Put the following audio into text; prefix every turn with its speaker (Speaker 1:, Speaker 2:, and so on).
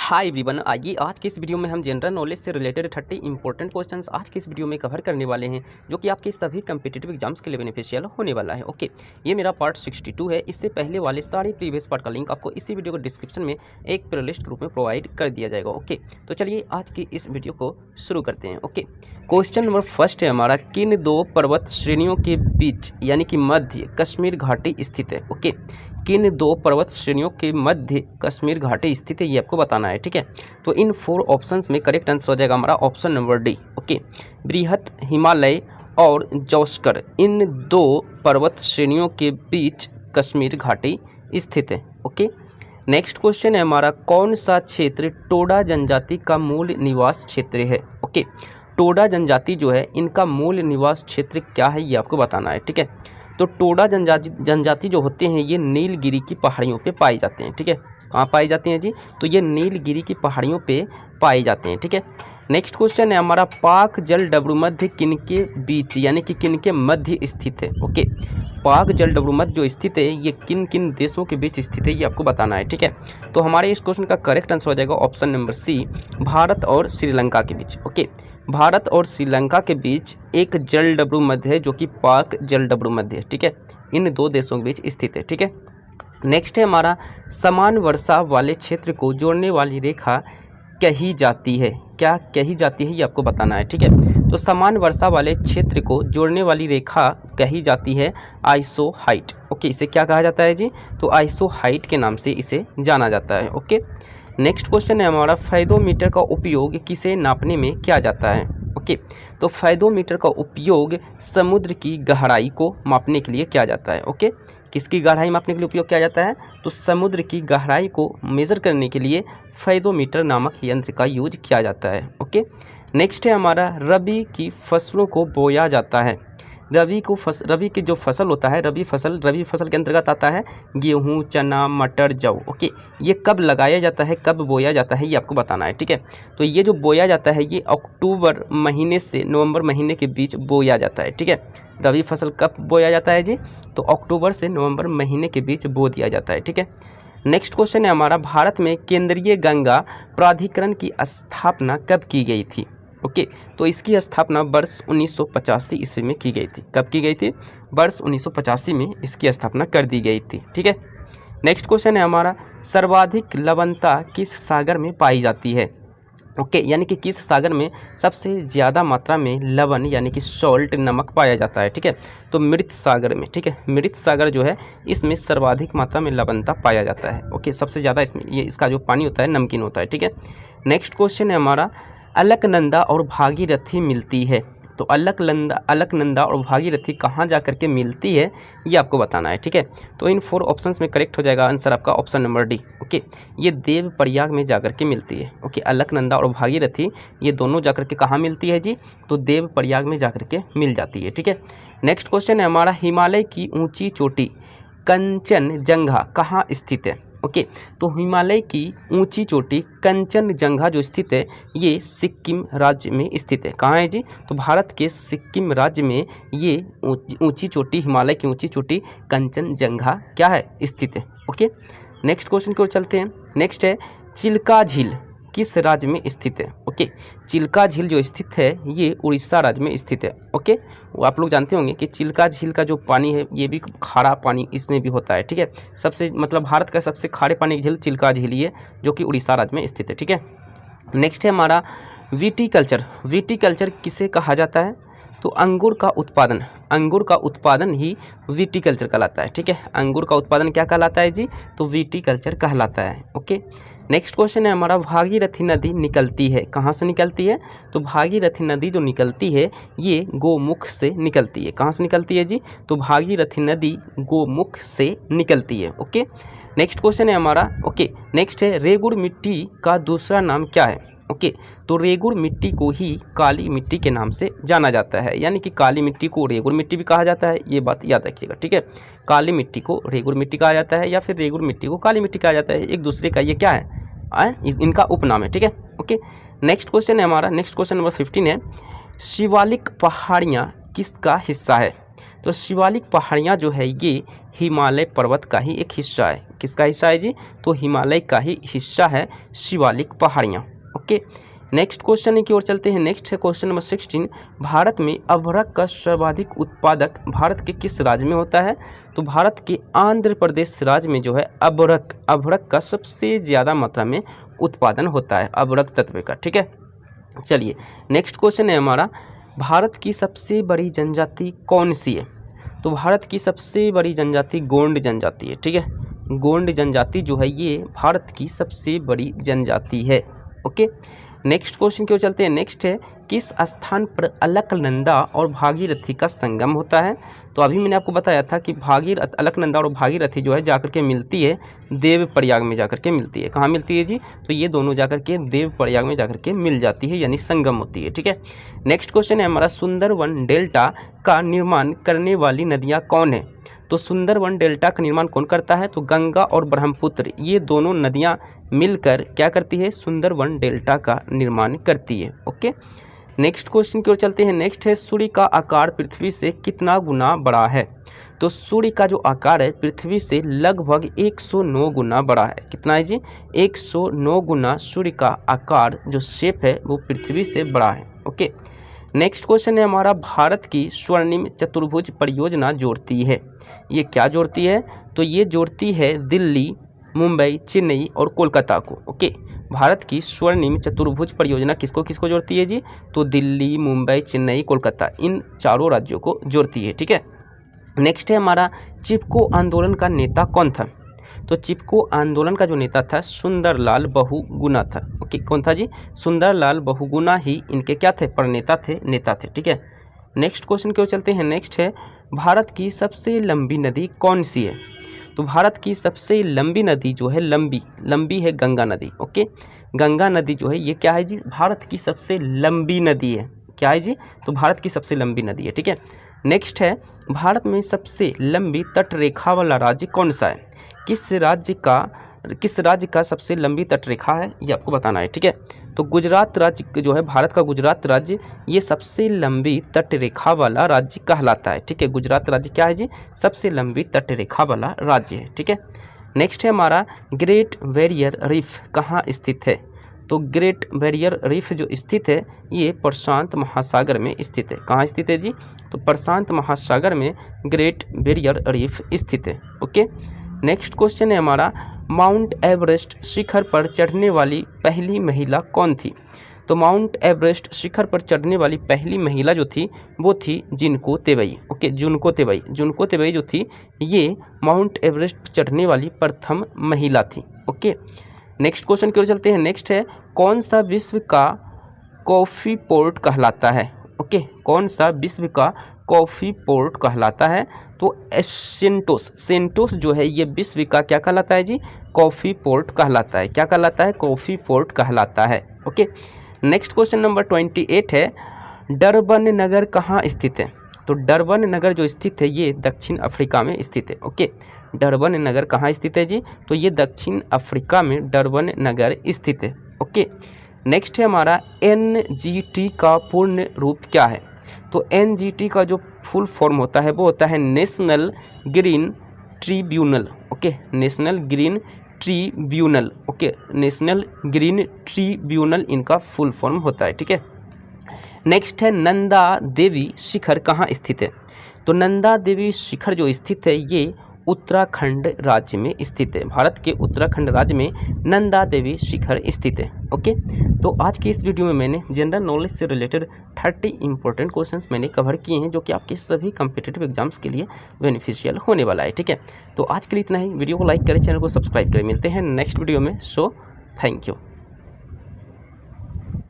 Speaker 1: Hi everyone, आइए आज की इस वीडियो में हम जनरल नॉलेज से रिलेटेड 30 इंपॉर्टेंट क्वेश्चंस आज की इस वीडियो में कवर करने वाले हैं, जो कि आपके सभी कम्पिटिटिव एग्जाम्स के लिए बेनिफिशियल होने वाला है। ओके, ये मेरा पार्ट 62 है। इससे पहले वाले सारे प्रीवियस पार्ट का लिंक आपको इसी वीडियो के डिस्क्रिप्शन में एक प्लेलिस्ट ग्रुप में प्रोवाइड कर दिया जाएगा। ओके, तो चलिए आज की इस वीडियो को शुरू करते हैं। ओके, क्वेश्चन नंबर फर्स्ट है हमारा, किन दो पर्वत श्रेणियों के बीच यानी कि मध्य कश्मीर घाटी स्थित है। ओके, किन दो पर्वत श्रेणियों के मध्य कश्मीर घाटी स्थित है, ये आपको बताना है। ठीक है, तो इन 4 ऑप्शंस में करेक्ट आंसर हो जाएगा हमारा ऑप्शन नंबर डी। ओके, बृहत हिमालय और जौस्कर, इन दो पर्वत श्रेणियों के बीच कश्मीर घाटी स्थित है। ओके, नेक्स्ट क्वेश्चन है हमारा, कौन सा क्षेत्र टोडा जनजाति का मूल निवास क्षेत्र है। ओके, टोडा जनजाति जो है इनका मूल निवास क्षेत्र क्या है, ये आपको बताना है। ठीक है, तो टोडा जनजाति जो होते हैं ये नीलगिरी की पहाड़ियों पे पाए जाते हैं। ठीक है, कहाँ पाए जाते हैं जी, तो ये नीलगिरी की पहाड़ियों पे पाए जाते हैं। ठीक है, नेक्स्ट क्वेश्चन है हमारा, पाक जल डब्रू मध्य किनके बीच यानी कि किनके मध्य स्थित है। ओके, पाक जल डब्रू मध्य जो स्थित है ये किन किन देशों के बीच स्थित है, ये आपको बताना है। ठीक है, तो हमारे इस क्वेश्चन का करेक्ट आंसर हो जाएगा ऑप्शन नंबर सी, भारत और श्रीलंका के बीच। ओके, भारत और श्रीलंका के बीच एक जल डब्रू मध्य है जो कि पाक जल डब्रू मध्य है। ठीक है, इन दो देशों के बीच स्थित है। ठीक है, नेक्स्ट है हमारा, समान वर्षा वाले क्षेत्र को जोड़ने वाली रेखा कही जाती है, क्या कही जाती है, ये आपको बताना है। ठीक है, तो समान वर्षा वाले क्षेत्र को जोड़ने वाली रेखा कही जाती है आइसोहाइट। ओके, इसे क्या कहा जाता है जी, तो आइसोहाइट के नाम से इसे जाना जाता है। ओके, नेक्स्ट क्वेश्चन है हमारा, फेदोमीटर का उपयोग किसे नापने में किया जाता है। ओके, तो फेदोमीटर का उपयोग समुद्र की गहराई को मापने के लिए किया जाता है। ओके, किसकी गहराई मापने के लिए उपयोग किया जाता है, तो समुद्र की गहराई को मेज़र करने के लिए फेदोमीटर नामक यंत्र का यूज किया जाता है। ओके, नेक्स्ट है हमारा, रबी की फसलों को बोया जाता है। रबी की जो फसल होता है, रबी फसल के अंतर्गत आता है गेहूँ, चना, मटर, जौ। ओके, ये कब लगाया जाता है, कब बोया जाता है, ये आपको बताना है। ठीक है, तो ये जो बोया जाता है ये अक्टूबर महीने से नवंबर महीने के बीच बोया जाता है। ठीक है, रबी फसल कब बोया जाता है जी, तो अक्टूबर से नवंबर महीने के बीच बो दिया जाता है। ठीक है, नेक्स्ट क्वेश्चन है हमारा, भारत में केंद्रीय गंगा प्राधिकरण की स्थापना कब की गई थी। ओके, तो इसकी स्थापना वर्ष 1985 ईस्वी में की गई थी। कब की गई थी, वर्ष 1985 में इसकी स्थापना कर दी गई थी। ठीक है, नेक्स्ट क्वेश्चन है हमारा, सर्वाधिक लवणता किस सागर में पाई जाती है। ओके, यानी कि किस सागर में सबसे ज़्यादा मात्रा में लवण यानी कि सॉल्ट नमक पाया जाता है। ठीक है, तो मृत सागर में। ठीक है, मृत सागर जो है इसमें सर्वाधिक मात्रा में लवणता पाया जाता है। ओके, सबसे ज़्यादा इसमें इसका जो पानी होता है नमकीन होता है। ठीक है, नेक्स्ट क्वेश्चन है हमारा, अलकनंदा और भागीरथी मिलती है, तो अलकनंदा और भागीरथी कहाँ जा करके मिलती है, ये आपको बताना है। ठीक है, तो इन 4 ऑप्शंस में करेक्ट हो जाएगा आंसर आपका ऑप्शन नंबर डी। ओके, ये देव प्रयाग में जा करके मिलती है। ओके, अलकनंदा और भागीरथी ये दोनों जा करके कहाँ मिलती है जी, तो देव प्रयाग में जा करके मिल जाती है। ठीक है, नेक्स्ट क्वेश्चन है हमारा, हिमालय की ऊँची चोटी कंचनजंगा कहाँ स्थित है। ओके, तो हिमालय की ऊंची चोटी कंचनजंगा जो स्थित है ये सिक्किम राज्य में स्थित है। कहाँ है जी, तो भारत के सिक्किम राज्य में ये ऊंची चोटी, हिमालय की ऊंची चोटी कंचनजंगा क्या है, स्थित है। ओके, नेक्स्ट क्वेश्चन की ओर चलते हैं। नेक्स्ट है, चिल्का झील किस राज्य में स्थित है। ओके, चिल्का झील जो स्थित है ये उड़ीसा राज्य में स्थित है। ओके, वो आप लोग जानते होंगे कि चिल्का झील का जो पानी है ये भी खारा पानी इसमें भी होता है। ठीक है, सबसे मतलब भारत का सबसे खारे पानी की झील चिल्का झील ही है जो कि उड़ीसा राज्य में स्थित है। ठीक है, नेक्स्ट है हमारा, विटीकल्चर किसे कहा जाता है, तो अंगूर का उत्पादन ही विटीकल्चर कहलाता है। ठीक है, अंगूर का उत्पादन क्या कहलाता है जी, तो विटीकल्चर कहलाता है। ओके, नेक्स्ट क्वेश्चन है हमारा, भागीरथी नदी निकलती है, कहाँ से निकलती है, तो भागीरथी नदी जो निकलती है ये गोमुख से निकलती है। कहाँ से निकलती है जी, तो भागीरथी नदी गोमुख से निकलती है। ओके, नेक्स्ट क्वेश्चन है हमारा, ओके नेक्स्ट है, रेगुड़ मिट्टी का दूसरा नाम क्या है। ओके, तो रेगुड़ मिट्टी को ही काली मिट्टी के नाम से जाना जाता है, यानी कि काली मिट्टी को रेगुड़ मिट्टी भी कहा जाता है, ये बात याद रखिएगा। ठीक है, काली मिट्टी को रेगुड़ मिट्टी कहा जाता है या फिर रेगुड़ मिट्टी को काली मिट्टी कहा जाता है, एक दूसरे का ये क्या है, इनका उपनाम है। ठीक है, ओके, नेक्स्ट क्वेश्चन है हमारा, नेक्स्ट क्वेश्चन नंबर 15 है, शिवालिक पहाड़ियाँ किसका हिस्सा है। तो शिवालिक पहाड़ियाँ जो है ये हिमालय पर्वत का ही एक हिस्सा है। किसका हिस्सा है जी? तो हिमालय का ही हिस्सा है शिवालिक पहाड़ियाँ। ओके, नेक्स्ट क्वेश्चन की ओर चलते हैं। नेक्स्ट है क्वेश्चन नंबर 16। भारत में अभ्रक का सर्वाधिक उत्पादक भारत के किस राज्य में होता है? तो भारत के आंध्र प्रदेश राज्य में जो है अभ्रक का सबसे ज़्यादा मात्रा में उत्पादन होता है, अभ्रक तत्व का। ठीक है, चलिए नेक्स्ट क्वेश्चन है हमारा, भारत की सबसे बड़ी जनजाति कौन सी है? तो भारत की सबसे बड़ी जनजाति गोंड जनजाति है। ठीक है, गोंड जनजाति जो है ये भारत की सबसे बड़ी जनजाति है। ओके, नेक्स्ट क्वेश्चन की ओर चलते हैं। नेक्स्ट है, किस स्थान पर अलकनंदा और भागीरथी का संगम होता है? तो अभी मैंने आपको बताया था कि अलकनंदा और भागीरथी जो है जाकर के मिलती है देवप्रयाग में, जाकर के मिलती है। कहाँ मिलती है जी? तो ये दोनों जाकर के देवप्रयाग में जाकर के मिल जाती है, यानी संगम होती है। ठीक है, नेक्स्ट क्वेश्चन है हमारा, सुंदरवन डेल्टा का निर्माण करने वाली नदियाँ कौन है? तो सुंदरवन डेल्टा का निर्माण कौन करता है? तो गंगा और ब्रह्मपुत्र, ये दोनों नदियाँ मिलकर क्या करती है? सुंदरवन डेल्टा का निर्माण करती है। ओके, नेक्स्ट क्वेश्चन की ओर चलते हैं। नेक्स्ट है, सूर्य का आकार पृथ्वी से कितना गुना बड़ा है? तो सूर्य का जो आकार है पृथ्वी से लगभग 109 गुना बड़ा है। कितना है जी? 109 गुना सूर्य का आकार जो शेप है वो पृथ्वी से बड़ा है। ओके, नेक्स्ट क्वेश्चन है हमारा, भारत की स्वर्णिम चतुर्भुज परियोजना जोड़ती है, ये क्या जोड़ती है? तो ये जोड़ती है दिल्ली, मुंबई, चेन्नई और कोलकाता को। ओके, भारत की स्वर्णिम चतुर्भुज परियोजना किसको किसको जोड़ती है जी? तो दिल्ली, मुंबई, चेन्नई, कोलकाता, इन चारों राज्यों को जोड़ती है। ठीक है, नेक्स्ट है हमारा, चिपको आंदोलन का नेता कौन था? तो चिपको आंदोलन का जो नेता था सुंदरलाल बहुगुणा था। ओके, कौन था जी? सुंदरलाल बहुगुणा ही इनके क्या थे? प्रणेता थे, नेता थे। ठीक है, नेक्स्ट क्वेश्चन की ओर चलते हैं। नेक्स्ट है, भारत की सबसे लंबी नदी कौन सी है? तो भारत की सबसे लंबी नदी जो है लंबी है गंगा नदी। ओके, गंगा नदी जो है ये क्या है जी? भारत की सबसे लंबी नदी है। क्या है जी? तो भारत की सबसे लंबी नदी है। ठीक है, नेक्स्ट है, भारत में सबसे लंबी तटरेखा वाला राज्य कौन सा है? किस राज्य का सबसे लंबी तटरेखा है ये आपको बताना है। ठीक है, तो गुजरात राज्य जो है, भारत का गुजरात राज्य ये सबसे लंबी तटरेखा वाला राज्य कहलाता है। ठीक है, गुजरात राज्य क्या है जी? सबसे लंबी तटरेखा वाला राज्य है। ठीक है, नेक्स्ट है हमारा, ग्रेट बैरियर रीफ कहाँ स्थित है? तो ग्रेट बैरियर रीफ जो स्थित है ये प्रशांत महासागर में स्थित है। कहाँ स्थित है जी? तो प्रशांत महासागर में ग्रेट बैरियर रीफ स्थित है। ओके, नेक्स्ट क्वेश्चन है हमारा, माउंट एवरेस्ट शिखर पर चढ़ने वाली पहली महिला कौन थी? तो माउंट एवरेस्ट शिखर पर चढ़ने वाली पहली महिला जो थी वो थी जुनको तेवई। ओके, जुनको तेवई जो थी ये माउंट एवरेस्ट चढ़ने वाली प्रथम महिला थी। ओके, नेक्स्ट क्वेश्चन की ओर चलते हैं। नेक्स्ट है, कौन सा विश्व का कॉफ़ी पोर्ट कहलाता है? ओके, कौन सा विश्व का कॉफ़ी पोर्ट कहलाता है? तो सेंटोस जो है ये विश्व का क्या कहलाता है जी? कॉफ़ी पोर्ट कहलाता है। क्या कहलाता है? कॉफ़ी पोर्ट कहलाता है। ओके, नेक्स्ट क्वेश्चन नंबर 28 है, डरबन नगर कहाँ स्थित है? तो डरबन नगर जो स्थित है ये दक्षिण अफ्रीका में स्थित है। ओके, डरबन नगर कहाँ स्थित है जी? तो ये दक्षिण अफ्रीका में डरबन नगर स्थित है। ओके, नेक्स्ट है हमारा, NGT का पूर्ण रूप क्या है? तो NGT का जो फुल फॉर्म होता है वो होता है national green tribunal. Okay, national green tribunal. Okay, national green tribunal इनका फुल फॉर्म होता है। ठीक है, नेक्स्ट है, नंदा देवी शिखर कहाँ स्थित है? तो नंदा देवी शिखर जो स्थित है ये उत्तराखंड राज्य में स्थित है। भारत के उत्तराखंड राज्य में नंदा देवी शिखर स्थित है। ओके, तो आज की इस वीडियो में मैंने जनरल नॉलेज से रिलेटेड 30 इंपॉर्टेंट क्वेश्चंस मैंने कवर किए हैं जो कि आपके सभी कम्पिटिटिव एग्जाम्स के लिए बेनिफिशियल होने वाला है। ठीक है, तो आज के लिए इतना ही। वीडियो को लाइक करें, चैनल को सब्सक्राइब करें। मिलते हैं नेक्स्ट वीडियो में। So thank you.